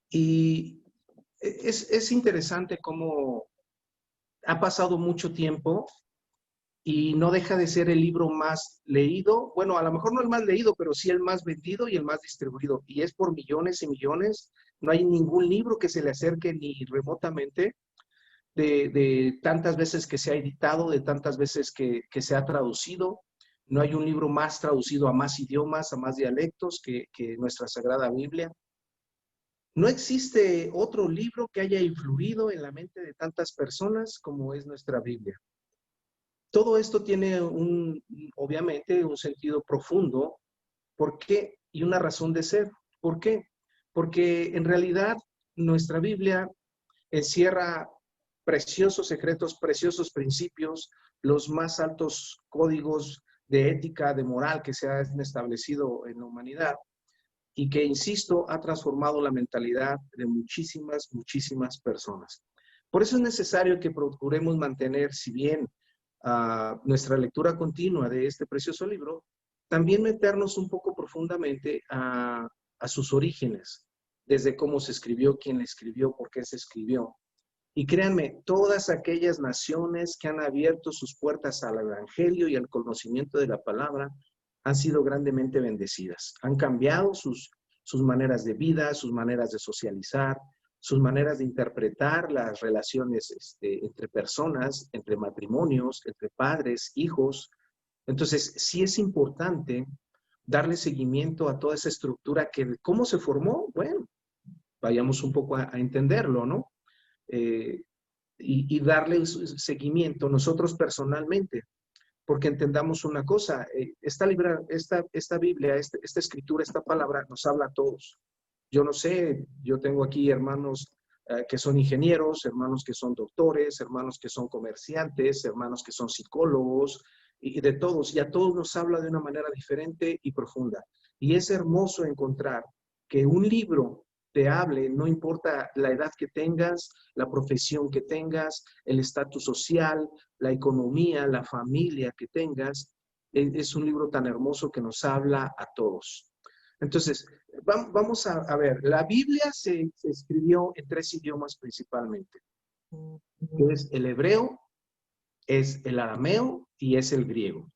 Y es interesante cómo ha pasado mucho tiempo y no deja de ser el libro más leído, bueno, a lo mejor no el más leído, pero sí el más vendido y el más distribuido, y es por millones y millones. No hay ningún libro que se le acerque ni remotamente de tantas veces que se ha editado, de tantas veces que se ha traducido. No hay un libro más traducido a más idiomas, a más dialectos que nuestra Sagrada Biblia. No existe otro libro que haya influido en la mente de tantas personas como es nuestra Biblia. Todo esto tiene obviamente un sentido profundo. ¿Por qué? Y una razón de ser. ¿Por qué? Porque en realidad nuestra Biblia encierra preciosos secretos, preciosos principios, los más altos códigos de ética, de moral que se han establecido en la humanidad y que, insisto, ha transformado la mentalidad de muchísimas, muchísimas personas. Por eso es necesario que procuremos mantener, si bien nuestra lectura continua de este precioso libro, también meternos un poco profundamente a sus orígenes, desde cómo se escribió, quién le escribió, por qué se escribió. Y créanme, todas aquellas naciones que han abierto sus puertas al Evangelio y al conocimiento de la palabra han sido grandemente bendecidas. Han cambiado sus maneras de vida, sus maneras de socializar, sus maneras de interpretar las relaciones entre personas, entre matrimonios, entre padres, hijos. Entonces, sí es importante darle seguimiento a toda esa estructura que, ¿cómo se formó? Bueno, vayamos un poco a entenderlo, ¿no? Eh, y darle seguimiento nosotros personalmente, porque entendamos una cosa, esta Biblia, esta escritura, esta palabra nos habla a todos. Yo no sé, yo tengo aquí hermanos que son ingenieros, hermanos que son doctores, hermanos que son comerciantes, hermanos que son psicólogos, y de todos, y a todos nos habla de una manera diferente y profunda. Y es hermoso encontrar que un libro te hable, no importa la edad que tengas, la profesión que tengas, el estatus social, la economía, la familia que tengas, es un libro tan hermoso que nos habla a todos. Entonces, vamos a ver, la Biblia se escribió en tres idiomas principalmente, que es el hebreo, es el arameo y es el griego.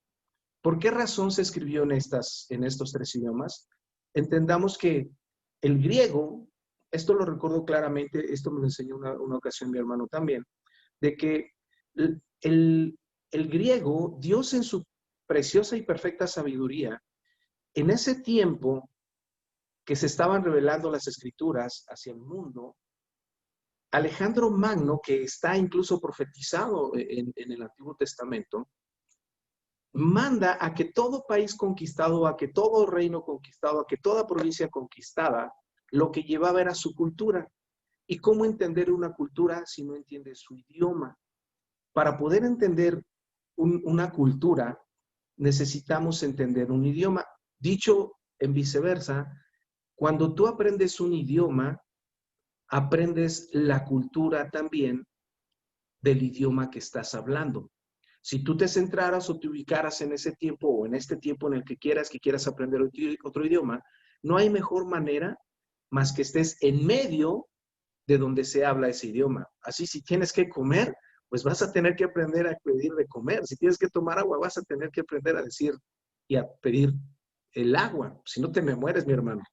¿Por qué razón se escribió en estos tres idiomas? Entendamos que el griego, esto lo recuerdo claramente, esto me lo enseñó una ocasión mi hermano también, de que el, el griego, Dios en su preciosa y perfecta sabiduría, en ese tiempo que se estaban revelando las escrituras hacia el mundo, Alejandro Magno, que está incluso profetizado en el Antiguo Testamento, manda a que todo país conquistado, a que todo reino conquistado, a que toda provincia conquistada, lo que llevaba era su cultura. ¿Y cómo entender una cultura si no entiendes su idioma? Para poder entender una cultura, necesitamos entender un idioma. Dicho en viceversa, cuando tú aprendes un idioma, aprendes la cultura también del idioma que estás hablando. Si tú te centraras o te ubicaras en ese tiempo o en este tiempo en el que quieras aprender otro idioma, no hay mejor manera más que estés en medio de donde se habla ese idioma. Así, si tienes que comer, pues vas a tener que aprender a pedir de comer. Si tienes que tomar agua, vas a tener que aprender a decir y a pedir el agua. Si no te me mueres, mi hermano.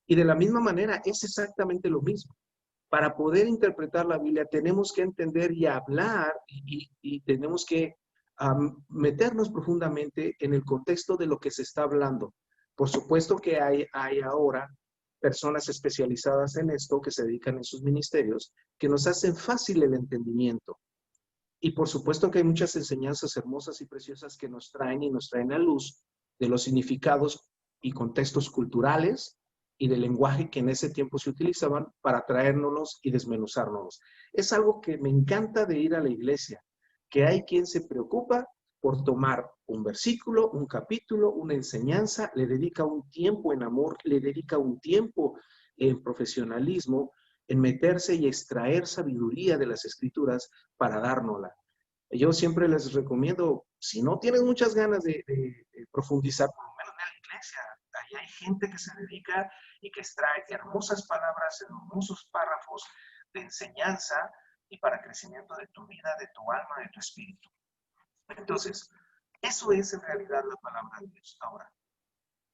Y de la misma manera, es exactamente lo mismo. Para poder interpretar la Biblia tenemos que entender y hablar y tenemos que meternos profundamente en el contexto de lo que se está hablando. Por supuesto que hay ahora personas especializadas en esto que se dedican en sus ministerios que nos hacen fácil el entendimiento. Y por supuesto que hay muchas enseñanzas hermosas y preciosas que nos traen y nos traen a luz de los significados y contextos culturales y del lenguaje que en ese tiempo se utilizaban para traérnoslos y desmenuzárnoslos. Es algo que me encanta de ir a la iglesia, que hay quien se preocupa por tomar un versículo, un capítulo, una enseñanza, le dedica un tiempo en amor, le dedica un tiempo en profesionalismo, en meterse y extraer sabiduría de las escrituras para dárnosla. Yo siempre les recomiendo, si no tienes muchas ganas de profundizar, por lo menos en la iglesia, ahí hay gente que se dedica y que extrae hermosas palabras, hermosos párrafos de enseñanza y para crecimiento de tu vida, de tu alma, de tu espíritu. Entonces, eso es en realidad la palabra de Dios. Ahora,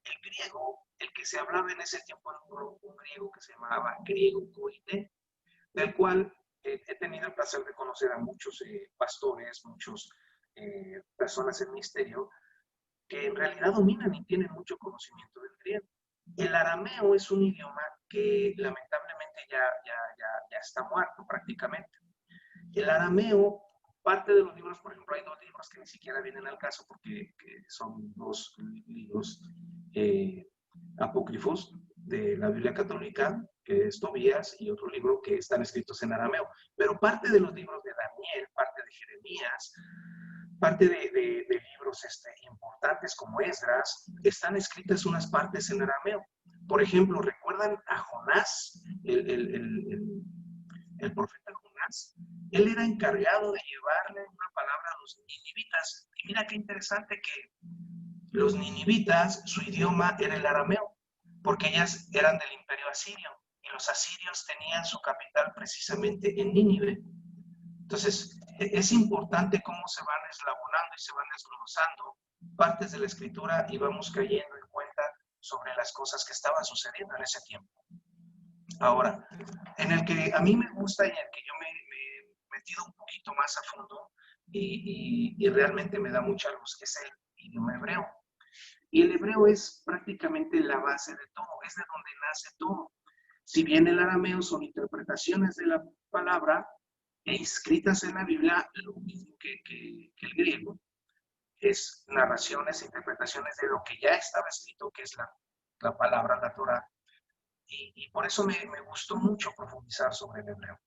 el griego, el que se hablaba en ese tiempo era un griego que se llamaba griego koine, del cual he tenido el placer de conocer a muchos pastores, muchas personas en ministerio, que en realidad dominan y tienen mucho conocimiento del griego. El arameo es un idioma que lamentablemente ya está muerto prácticamente. El arameo, parte de los libros, por ejemplo, hay dos libros que ni siquiera vienen al caso porque son dos libros apócrifos de la Biblia católica, que es Tobías, y otro libro que están escritos en arameo. Pero parte de los libros de Daniel, parte de Jeremías, parte de libros importantes como Esdras, están escritas unas partes en arameo. Por ejemplo, ¿recuerdan a Jonás, el profeta Jonás? Él era encargado de llevarle una palabra a los ninivitas. Y mira qué interesante que los ninivitas, su idioma era el arameo, porque ellas eran del imperio asirio, y los asirios tenían su capital precisamente en Nínive. Entonces, es importante cómo se van eslabonando y se van desglosando partes de la escritura y vamos cayendo en cuenta sobre las cosas que estaban sucediendo en ese tiempo. Ahora, en el que a mí me gusta y en el que yo me he metido un poquito más a fondo y realmente me da mucha luz, es el idioma hebreo. Y el hebreo es prácticamente la base de todo, es de donde nace todo. Si bien el arameo son interpretaciones de la palabra escritas en la Biblia, lo mismo que el griego, es narraciones, interpretaciones de lo que ya estaba escrito, que es la palabra, la Torah. Y por eso me gustó mucho profundizar sobre el hebreo.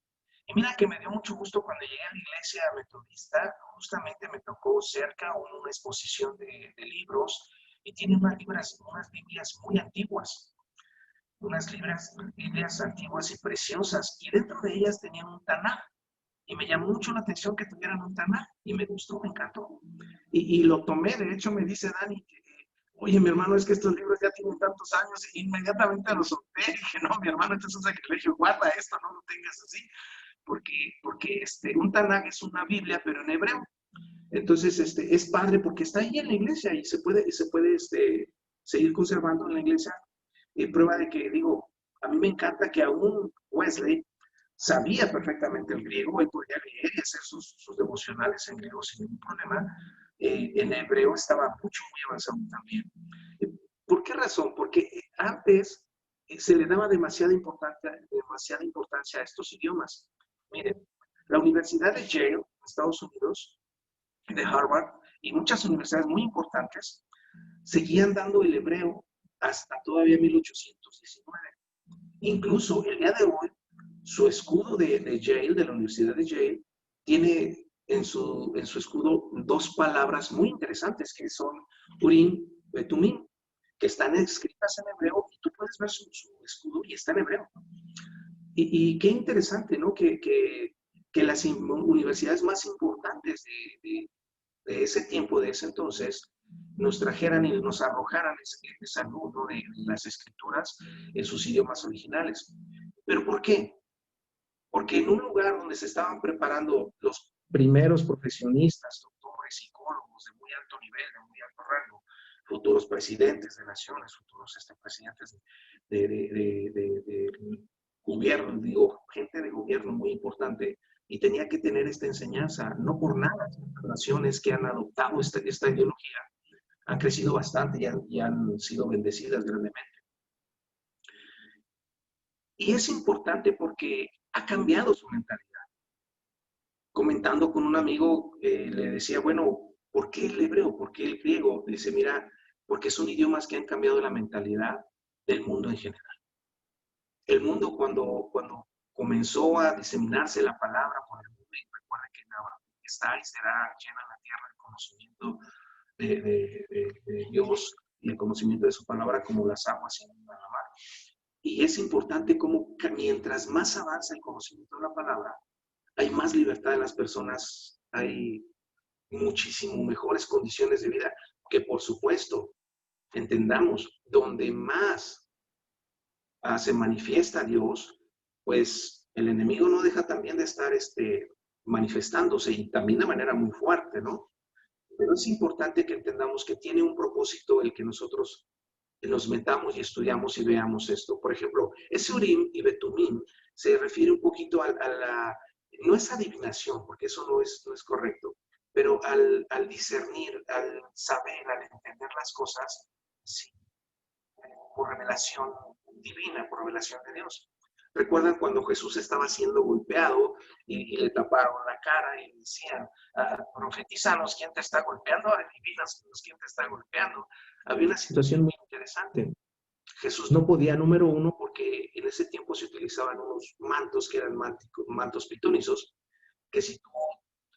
Y mira que me dio mucho gusto cuando llegué a la iglesia metodista, justamente me tocó cerca una exposición de libros y tiene unas Biblias muy antiguas, unas Biblias antiguas y preciosas, y dentro de ellas tenían un Tanaj. Y me llamó mucho la atención que tuvieran un Tanaj, y me gustó, me encantó. Y lo tomé, de hecho me dice Dani, oye, mi hermano, es que estos libros ya tienen tantos años, e inmediatamente los solté, y dije, no, mi hermano, esto es un sacrilegio, guarda esto, no lo tengas así, porque un Tanaj es una Biblia, pero en hebreo. Entonces, es padre porque está ahí en la iglesia y se puede seguir conservando en la iglesia. Prueba de que, digo, a mí me encanta que aún Wesley sabía perfectamente el griego y podía leer y hacer sus devocionales en griego sin ningún problema. En hebreo estaba mucho, muy avanzado también. ¿Por qué razón? Porque antes se le daba demasiada importancia a estos idiomas. Miren, la Universidad de Yale, en Estados Unidos, de Harvard y muchas universidades muy importantes seguían dando el hebreo hasta todavía 1819. Incluso el día de hoy, su escudo de Yale, de la Universidad de Yale, tiene en su escudo dos palabras muy interesantes que son Urim y Tumim, que están escritas en hebreo y tú puedes ver su escudo y está en hebreo. Y qué interesante, ¿no? Que las universidades más importantes de ese tiempo, de ese entonces, nos trajeran y nos arrojaran esa luz, ¿no? de las escrituras en sus idiomas originales. ¿Pero por qué? Porque en un lugar donde se estaban preparando los primeros profesionistas, doctores, psicólogos de muy alto nivel, de muy alto rango, futuros presidentes de naciones, futuros presidentes de gobierno, digo, gente de gobierno muy importante, y tenía que tener esta enseñanza, no por nada. Las naciones que han adoptado esta ideología han crecido bastante y han sido bendecidas grandemente. Y es importante porque ha cambiado su mentalidad. Comentando con un amigo, le decía, bueno, ¿por qué el hebreo? ¿Por qué el griego? Dice, mira, porque son idiomas que han cambiado la mentalidad del mundo en general. El mundo cuando comenzó a diseminarse la palabra por el mundo, y recuerda que está y será llena la tierra el conocimiento de Dios y el conocimiento de su palabra como las aguas inundan la mar. Y es importante como mientras más avanza el conocimiento de la palabra, hay más libertad en las personas, hay muchísimo mejores condiciones de vida, que por supuesto, entendamos, donde más se manifiesta Dios, pues el enemigo no deja también de estar manifestándose y también de manera muy fuerte, ¿no? Pero es importante que entendamos que tiene un propósito el que nosotros nos metamos y estudiamos y veamos esto. Por ejemplo, ese Urim y Betumim se refiere un poquito a la, no es adivinación, porque eso no es correcto, pero al discernir, al saber, al entender las cosas, sí, por revelación divina, por revelación de Dios. ¿Recuerdan cuando Jesús estaba siendo golpeado y le taparon la cara y decían, profetizanos, ¿quién te está golpeando? Adivinas quién te está golpeando. Había una situación muy interesante. Jesús no podía, número uno, porque en ese tiempo se utilizaban unos mantos que eran mantos pitonizos, que si tú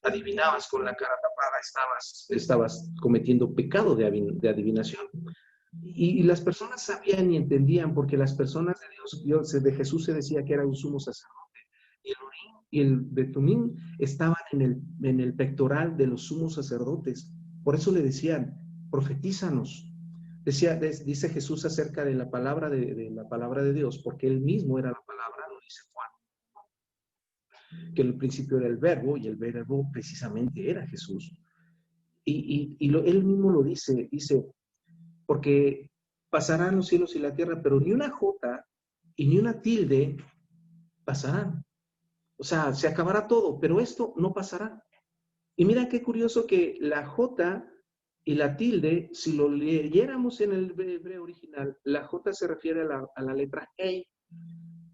adivinabas con la cara tapada, estabas cometiendo pecado de adivinación. Y las personas sabían y entendían, porque las personas de Dios, de Jesús se decía que era un sumo sacerdote. Y el Urim y el Betumim estaban en el pectoral de los sumos sacerdotes. Por eso le decían, profetízanos. Dice Jesús acerca de la palabra la palabra de Dios, porque él mismo era la palabra, lo dice Juan, que en el principio era el verbo, y el verbo precisamente era Jesús. Él mismo lo dice, porque pasarán los cielos y la tierra, pero ni una jota y ni una tilde pasarán. O sea, se acabará todo, pero esto no pasará. Y mira qué curioso que la jota y la tilde, si lo leyéramos en el hebreo original, la jota se refiere a la letra Hei,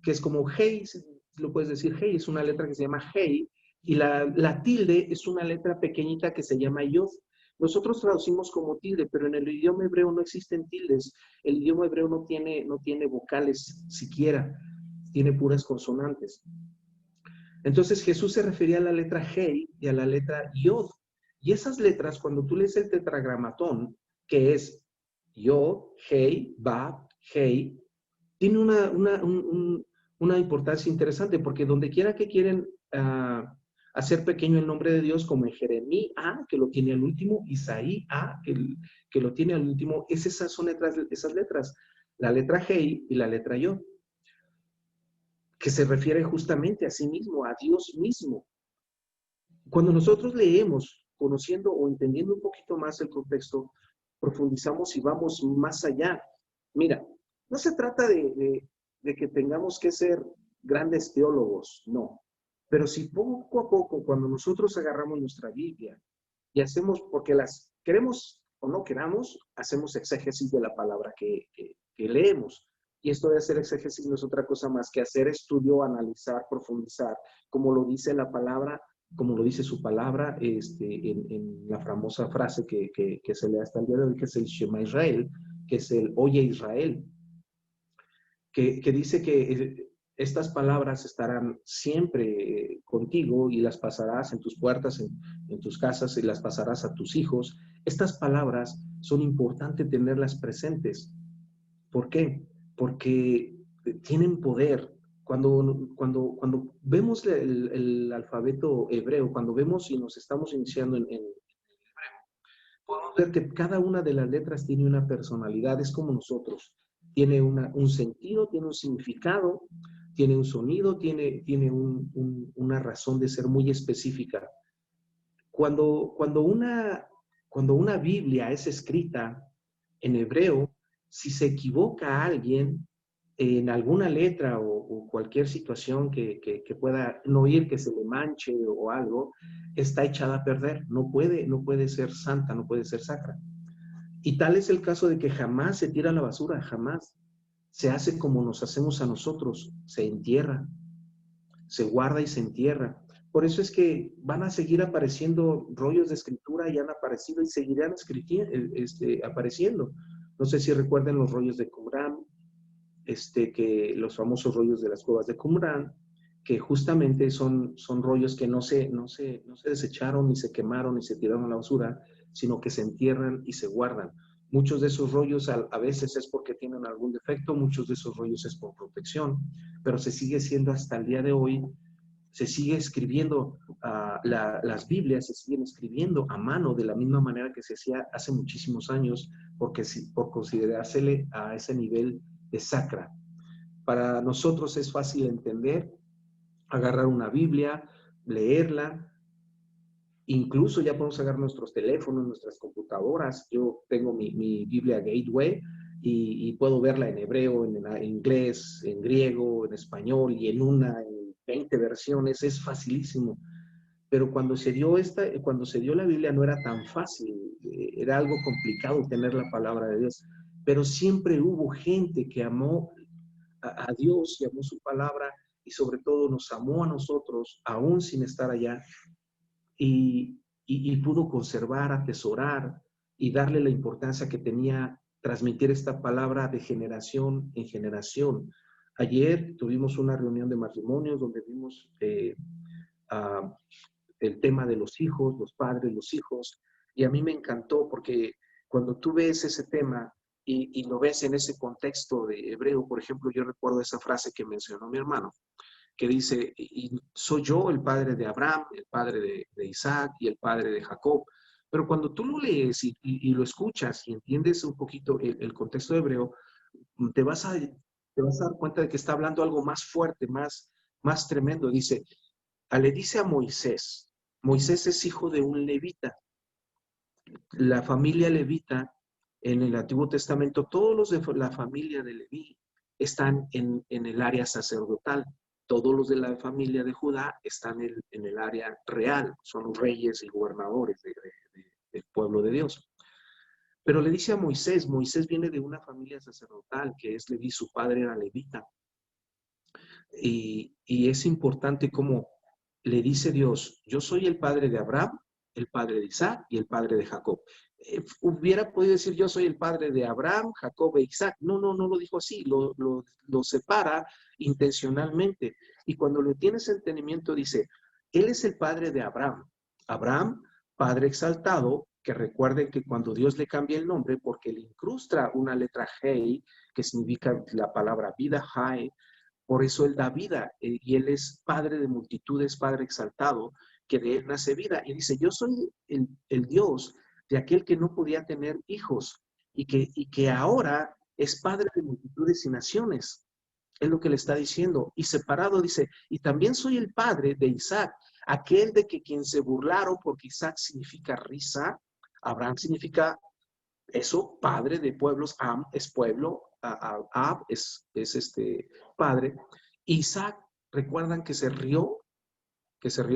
que es como Hei, si lo puedes decir Hei, es una letra que se llama Hei, y la tilde es una letra pequeñita que se llama Yod. Nosotros traducimos como tilde, pero en el idioma hebreo no existen tildes. El idioma hebreo no tiene vocales siquiera, tiene puras consonantes. Entonces Jesús se refería a la letra Hei y a la letra Yod. Y esas letras, cuando tú lees el tetragramatón, que es Yod, Hei, Bab, Hei, tiene una importancia interesante, porque donde quiera que quieren hacer pequeño el nombre de Dios, como en Jeremías, que lo tiene al último, Isaías, que lo tiene al último, esas son esas letras, la letra Hei y la letra Yod, que se refiere justamente a sí mismo, a Dios mismo. Cuando nosotros leemos, conociendo o entendiendo un poquito más el contexto, profundizamos y vamos más allá. Mira, no se trata de que tengamos que ser grandes teólogos, no. Pero si poco a poco, cuando nosotros agarramos nuestra Biblia y hacemos, porque las queremos o no queramos, hacemos exégesis de la palabra que leemos. Y esto de hacer exégesis no es otra cosa más que hacer estudio, analizar, profundizar, como lo dice la palabra, como lo dice su palabra, en la famosa frase que se lee hasta el día de hoy, que es el Shema Israel, que es el Oye Israel, que dice que estas palabras estarán siempre contigo y las pasarás en tus puertas, en tus casas, y las pasarás a tus hijos. Estas palabras son importantes tenerlas presentes. ¿Por qué? Porque tienen poder. Cuando vemos el alfabeto hebreo, cuando vemos y nos estamos iniciando en hebreo, podemos ver que cada una de las letras tiene una personalidad, es como nosotros. Tiene un sentido, tiene un significado, tiene un sonido, tiene una razón de ser muy específica. Cuando una Biblia es escrita en hebreo, si se equivoca alguien en alguna letra o cualquier situación que pueda no ir, que se le manche o algo, está echada a perder. No puede ser santa, no puede ser sacra. Y tal es el caso de que jamás se tira a la basura, jamás. Se hace como nos hacemos a nosotros, se entierra, se guarda y se entierra. Por eso es que van a seguir apareciendo rollos de escritura y han aparecido y seguirán apareciendo. No sé si recuerden los rollos de Qumran, que los famosos rollos de las cuevas de Qumran, que justamente son rollos que no se desecharon, ni se quemaron, ni se tiraron a la basura, sino que se entierran y se guardan. Muchos de esos rollos a veces es porque tienen algún defecto, muchos de esos rollos es por protección, pero se sigue siendo hasta el día de hoy, se sigue escribiendo, las Biblias se siguen escribiendo a mano de la misma manera que se hacía hace muchísimos años, por considerársele a ese nivel de sacra. Para nosotros es fácil entender, agarrar una Biblia, leerla. Incluso ya podemos agarrar nuestros teléfonos, nuestras computadoras. Yo tengo mi Biblia Gateway y puedo verla en hebreo, en inglés, en griego, en español y en 20 versiones. Es facilísimo. Pero cuando se dio la Biblia no era tan fácil. Era algo complicado tener la palabra de Dios. Pero siempre hubo gente que amó a Dios y amó su palabra y sobre todo nos amó a nosotros, aún sin estar allá y pudo conservar, atesorar y darle la importancia que tenía transmitir esta palabra de generación en generación. Ayer tuvimos una reunión de matrimonios donde vimos el tema de los hijos, los padres, los hijos, y a mí me encantó porque cuando tú ves ese tema y lo ves en ese contexto de hebreo, por ejemplo, yo recuerdo esa frase que mencionó mi hermano, que dice, y soy yo el padre de Abraham, el padre de Isaac y el padre de Jacob. Pero cuando tú lo lees y lo escuchas y entiendes un poquito el contexto hebreo, te vas a dar cuenta de que está hablando algo más fuerte, más tremendo. Le dice a Moisés, Moisés es hijo de un levita. La familia levita en el Antiguo Testamento, todos los de la familia de Leví están en el área sacerdotal. Todos los de la familia de Judá están en el área real, son reyes y gobernadores del pueblo de Dios. Pero le dice a Moisés, Moisés viene de una familia sacerdotal que es Leví, su padre era levita. Y es importante como le dice Dios, yo soy el padre de Abraham, el padre de Isaac y el padre de Jacob. Hubiera podido decir yo soy el padre de Abraham, Jacob e Isaac. No lo dijo así, lo separa intencionalmente. Y cuando lo tienes entendimiento dice, él es el padre de Abraham. Abraham, padre exaltado, que recuerden que cuando Dios le cambia el nombre, porque le incrusta una letra Hei, que significa la palabra vida, Hai, por eso él da vida y él es padre de multitudes, padre exaltado, que de él nace vida. Y dice, yo soy el Dios de aquel que no podía tener hijos y que ahora es padre de multitudes y naciones. Es lo que le está diciendo. Y separado dice, y también soy el padre de Isaac, aquel de que quien se burlaron, porque Isaac significa risa, Abraham significa eso, padre de pueblos, Am es pueblo, Ab es padre. Isaac, recuerdan que se rió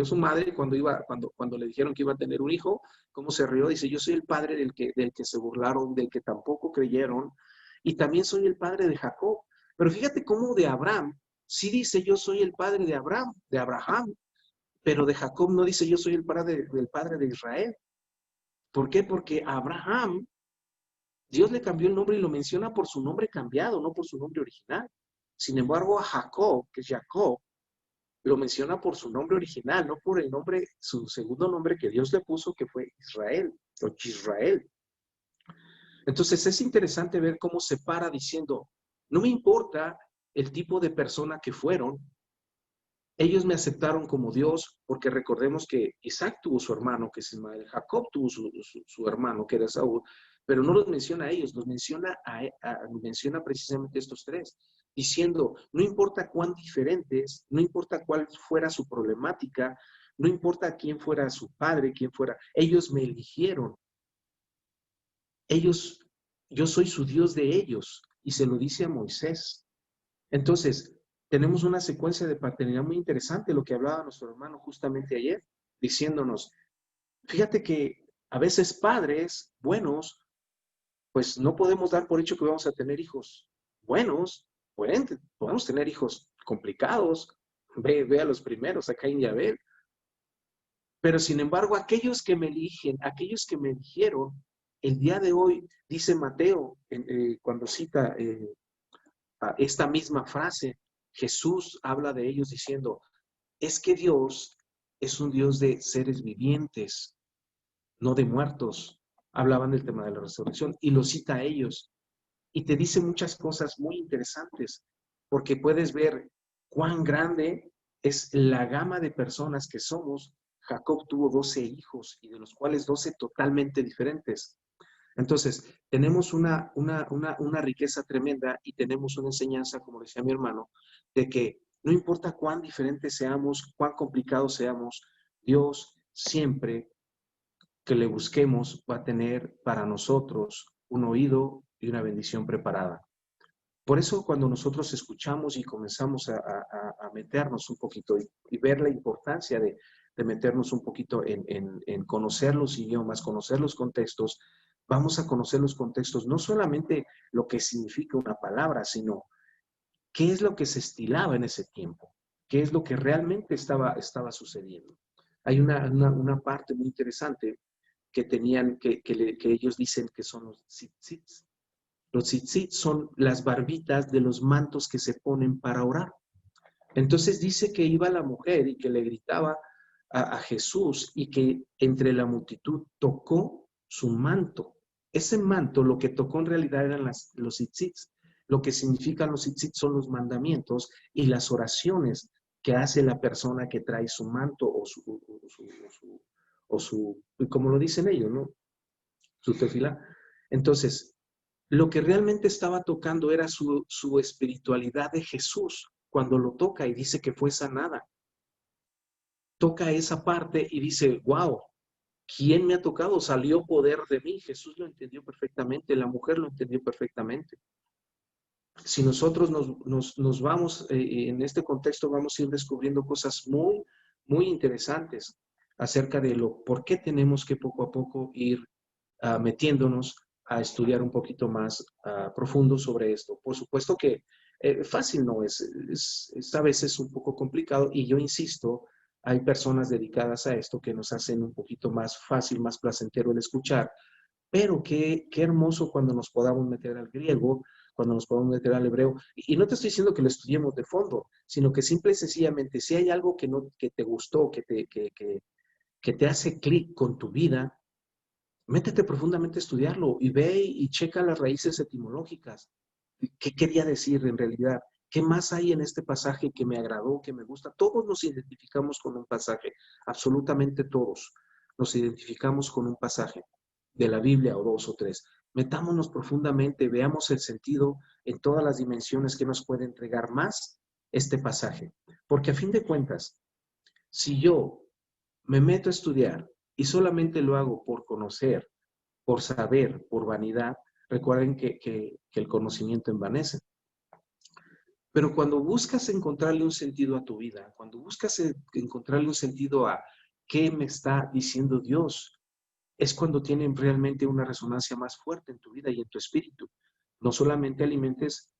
su madre cuando le dijeron que iba a tener un hijo, cómo se rió, dice, yo soy el padre del que se burlaron, del que tampoco creyeron, y también soy el padre de Jacob. Pero fíjate cómo de Abraham, sí dice yo soy el padre de Abraham, pero de Jacob no dice yo soy el padre de Israel. ¿Por qué? Porque Abraham Dios le cambió el nombre y lo menciona por su nombre cambiado, no por su nombre original. Sin embargo, a Jacob, que es Jacob, lo menciona por su nombre original, no por el nombre, su segundo nombre que Dios le puso, que fue Israel, o Israel. Entonces es interesante ver cómo se para diciendo, no me importa el tipo de persona que fueron, ellos me aceptaron como Dios, porque recordemos que Isaac tuvo su hermano, que es Ismael, Jacob tuvo su hermano, que era Saúl, pero no los menciona a ellos, los menciona precisamente estos tres, diciendo, no importa cuán diferentes, no importa cuál fuera su problemática, no importa quién fuera su padre, quién fuera, ellos me eligieron, yo soy su Dios de ellos, y se lo dice a Moisés. Entonces, tenemos una secuencia de paternidad muy interesante, lo que hablaba nuestro hermano justamente ayer, diciéndonos, fíjate que a veces padres buenos, pues no podemos dar por hecho que vamos a tener hijos buenos, podemos tener hijos complicados, ve a los primeros, a Caín y Abel, pero sin embargo, aquellos que me eligen, aquellos que me eligieron, el día de hoy, dice Mateo, cuando cita esta misma frase, Jesús habla de ellos diciendo, es que Dios es un Dios de seres vivientes, no de muertos. Hablaban del tema de la resurrección y lo cita a ellos. Y te dice muchas cosas muy interesantes, porque puedes ver cuán grande es la gama de personas que somos. Jacob tuvo 12 hijos y de los cuales 12 totalmente diferentes. Entonces, tenemos una riqueza tremenda y tenemos una enseñanza, como decía mi hermano, de que no importa cuán diferentes seamos, cuán complicados seamos, Dios siempre que le busquemos va a tener para nosotros un oído y una bendición preparada. Por eso cuando nosotros escuchamos y comenzamos a meternos un poquito y ver la importancia de meternos un poquito en conocer los idiomas, conocer los contextos, vamos a conocer los contextos, no solamente lo que significa una palabra, sino qué es lo que se estilaba en ese tiempo, qué es lo que realmente estaba sucediendo. Hay una parte muy interesante que tenían, que ellos dicen que son los tzitzits. Los tzitzit son las barbitas de los mantos que se ponen para orar. Entonces dice que iba la mujer y que le gritaba a Jesús y que entre la multitud tocó su manto. Ese manto lo que tocó en realidad eran los tzitzits. Lo que significan los tzitzit son los mandamientos y las oraciones que hace la persona que trae su manto o su como lo dicen ellos, ¿no? Su tefilá. Entonces, lo que realmente estaba tocando era su espiritualidad de Jesús cuando lo toca y dice que fue sanada. Toca esa parte y dice, wow, ¿quién me ha tocado? Salió poder de mí. Jesús lo entendió perfectamente, la mujer lo entendió perfectamente. Si nosotros nos vamos, en este contexto vamos a ir descubriendo cosas muy, muy interesantes acerca de por qué tenemos que poco a poco ir metiéndonos a estudiar un poquito más profundo sobre esto. Por supuesto que fácil no es a veces un poco complicado y yo insisto, hay personas dedicadas a esto que nos hacen un poquito más fácil, más placentero el escuchar, pero qué hermoso cuando nos podamos meter al griego, cuando nos podamos meter al hebreo. Y no te estoy diciendo que lo estudiemos de fondo, sino que simple y sencillamente, si hay algo que te gustó, que te hace clic con tu vida, métete profundamente a estudiarlo y ve y checa las raíces etimológicas. ¿Qué quería decir en realidad? ¿Qué más hay en este pasaje que me agradó, que me gusta? Todos nos identificamos con un pasaje, absolutamente todos nos identificamos con un pasaje de la Biblia o dos o tres. Metámonos profundamente, veamos el sentido en todas las dimensiones que nos puede entregar más este pasaje. Porque a fin de cuentas, si yo me meto a estudiar y solamente lo hago por conocer, por saber, por vanidad, recuerden que el conocimiento envanece. Pero cuando buscas encontrarle un sentido a tu vida, cuando buscas encontrarle un sentido a qué me está diciendo Dios, es cuando tienen realmente una resonancia más fuerte en tu vida y en tu espíritu. No solamente alimentes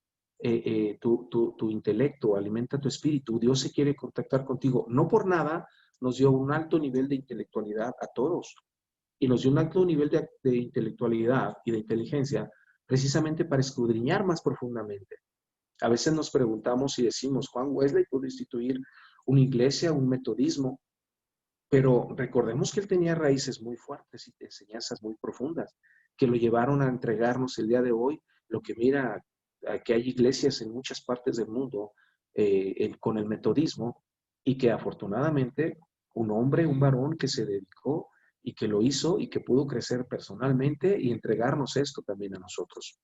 tu intelecto, alimenta tu espíritu. Dios se quiere contactar contigo. No por nada nos dio un alto nivel de intelectualidad a todos y nos dio un alto nivel de intelectualidad y de inteligencia precisamente para escudriñar más profundamente. A veces nos preguntamos y decimos, Juan Wesley pudo instituir una iglesia, un metodismo, pero recordemos que él tenía raíces muy fuertes y enseñanzas muy profundas que lo llevaron a entregarnos el día de hoy lo que mira, que hay iglesias en muchas partes del mundo con el metodismo y que afortunadamente un hombre, un varón que se dedicó y que lo hizo y que pudo crecer personalmente y entregarnos esto también a nosotros.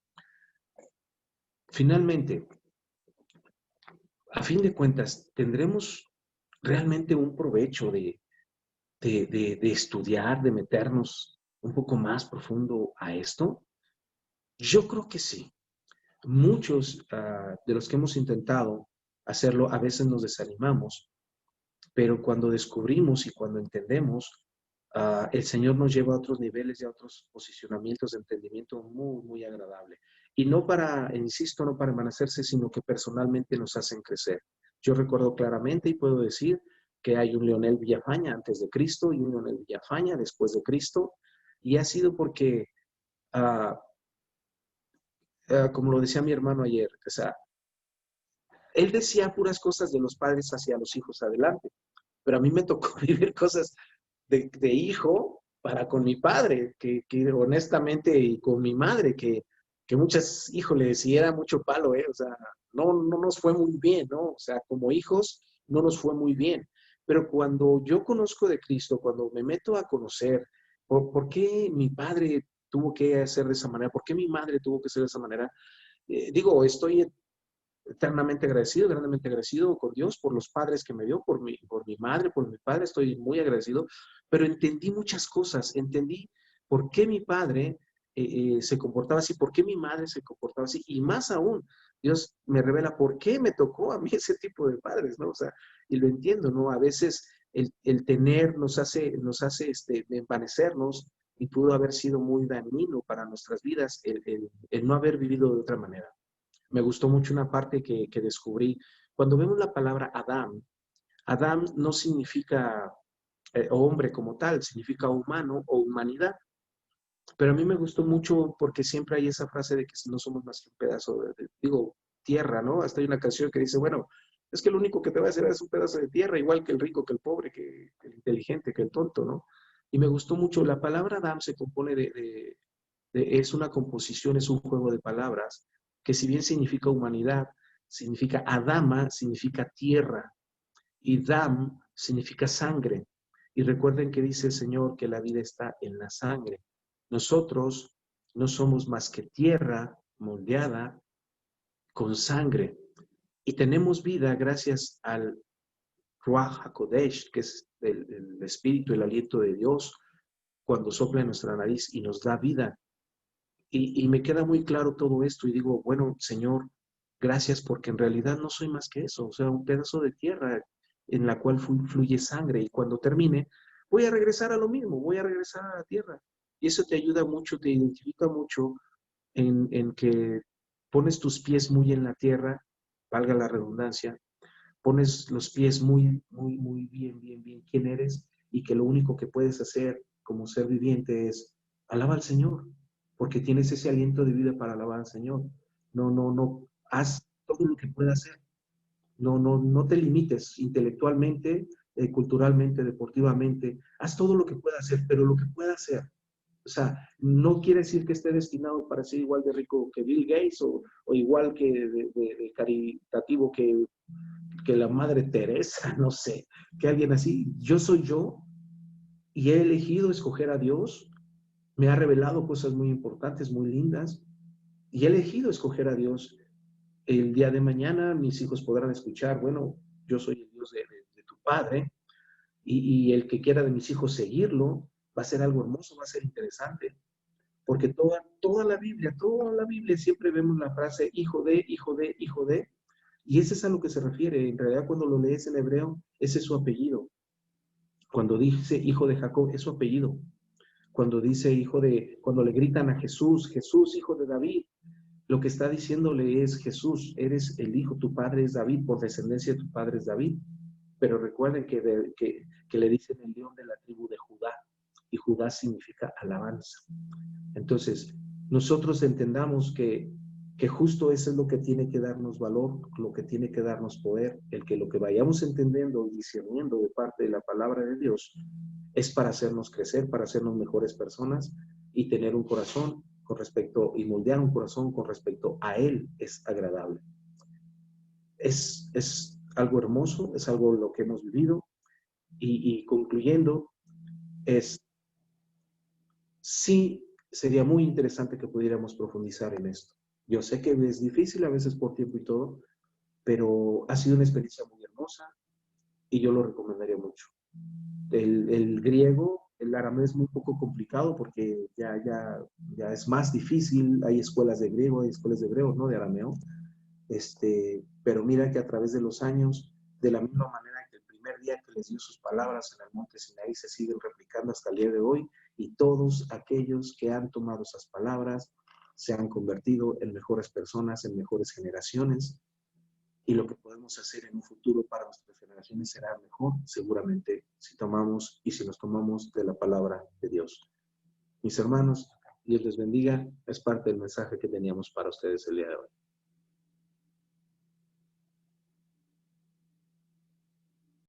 Finalmente, a fin de cuentas, ¿tendremos realmente un provecho de estudiar, de meternos un poco más profundo a esto? Yo creo que sí. Muchos de los que hemos intentado hacerlo, a veces nos desanimamos, pero cuando descubrimos y cuando entendemos, el Señor nos lleva a otros niveles y a otros posicionamientos de entendimiento muy, muy agradable. Y no para, insisto, no para envanecerse, sino que personalmente nos hacen crecer. Yo recuerdo claramente y puedo decir que hay un Leonel Villafaña antes de Cristo y un Leonel Villafaña después de Cristo, y ha sido porque, uh, como lo decía mi hermano ayer, o sea, él decía puras cosas de los padres hacia los hijos adelante, pero a mí me tocó vivir cosas de hijo para con mi padre, que honestamente, y con mi madre, que muchas, híjole, si era mucho palo, o sea, no nos fue muy bien, ¿no? O sea, como hijos no nos fue muy bien. Pero cuando yo conozco de Cristo, cuando me meto a conocer por qué mi padre tuvo que ser de esa manera? ¿Por qué mi madre tuvo que ser de esa manera? Digo, estoy eternamente agradecido, grandemente agradecido con Dios por los padres que me dio, por mi madre, por mi padre, estoy muy agradecido, pero entendí muchas cosas, entendí por qué mi padre se comportaba así, por qué mi madre se comportaba así, y más aún, Dios me revela por qué me tocó a mí ese tipo de padres, ¿no? O sea, y lo entiendo, ¿no? A veces el tener nos hace envanecernos y pudo haber sido muy dañino para nuestras vidas el no haber vivido de otra manera. Me gustó mucho una parte que descubrí. Cuando vemos la palabra Adán, Adán no significa hombre como tal, significa humano o humanidad. Pero a mí me gustó mucho porque siempre hay esa frase de que si no somos más que un pedazo digo, tierra, ¿no? Hasta hay una canción que dice, bueno, es que lo único que te va a hacer es un pedazo de tierra, igual que el rico, que el pobre, que el inteligente, que el tonto, ¿no? Y me gustó mucho, la palabra Adán se compone es una composición, es un juego de palabras, que si bien significa humanidad, significa Adama, significa tierra, y Dam significa sangre. Y recuerden que dice el Señor que la vida está en la sangre. Nosotros no somos más que tierra moldeada con sangre. Y tenemos vida gracias al Ruach HaKodesh, que es el espíritu, el aliento de Dios, cuando sopla en nuestra nariz y nos da vida. Y me queda muy claro todo esto y digo, bueno, Señor, gracias porque en realidad no soy más que eso, o sea, un pedazo de tierra en la cual fluye sangre y cuando termine voy a regresar a lo mismo, voy a regresar a la tierra. Y eso te ayuda mucho, te identifica mucho en que pones tus pies muy en la tierra, valga la redundancia, pones los pies muy, muy, muy bien, bien, bien quién eres y que lo único que puedes hacer como ser viviente es alaba al Señor, porque tienes ese aliento de vida para alabar al Señor. No, no, no, haz todo lo que puedas hacer. No, no, no te limites intelectualmente, culturalmente, deportivamente. Haz todo lo que puedas hacer, pero lo que puedas hacer. O sea, no quiere decir que esté destinado para ser igual de rico que Bill Gates o igual que de caritativo que la Madre Teresa, no sé, que alguien así. Yo soy yo y he elegido escoger a Dios. Me ha revelado cosas muy importantes, muy lindas, y he elegido escoger a Dios. El día de mañana mis hijos podrán escuchar, bueno, yo soy el Dios de tu Padre, y el que quiera de mis hijos seguirlo, va a ser algo hermoso, va a ser interesante, porque toda la Biblia siempre vemos la frase hijo de, hijo de, hijo de, y ese es a lo que se refiere. En realidad, cuando lo lees en hebreo, ese es su apellido. Cuando dice hijo de Jacob, es su apellido. Cuando dice cuando le gritan a Jesús, Jesús, hijo de David, lo que está diciéndole es, Jesús, eres el hijo, tu padre es David, por descendencia tu padre es David. Pero recuerden que le dicen el león de la tribu de Judá, y Judá significa alabanza. Entonces, nosotros entendamos que justo eso es lo que tiene que darnos valor, lo que tiene que darnos poder, el que lo que vayamos entendiendo y discerniendo de parte de la palabra de Dios es para hacernos crecer, para hacernos mejores personas y tener un corazón con respecto, y moldear un corazón con respecto a Él es agradable. Es algo hermoso, es algo lo que hemos vivido y concluyendo, sí sería muy interesante que pudiéramos profundizar en esto. Yo sé que es difícil a veces por tiempo y todo, pero ha sido una experiencia muy hermosa y yo lo recomendaría mucho. El griego, el arameo es muy poco complicado porque ya es más difícil. Hay escuelas de griego, hay escuelas de hebreo, no de arameo. Pero mira que a través de los años, de la misma manera que el primer día que les dio sus palabras en el monte Sinaí, se siguen replicando hasta el día de hoy, y todos aquellos que han tomado esas palabras se han convertido en mejores personas, en mejores generaciones, y lo que podemos hacer en un futuro para nuestras generaciones será mejor, seguramente, si tomamos y si nos tomamos de la palabra de Dios. Mis hermanos, Dios les bendiga, es parte del mensaje que teníamos para ustedes el día de hoy.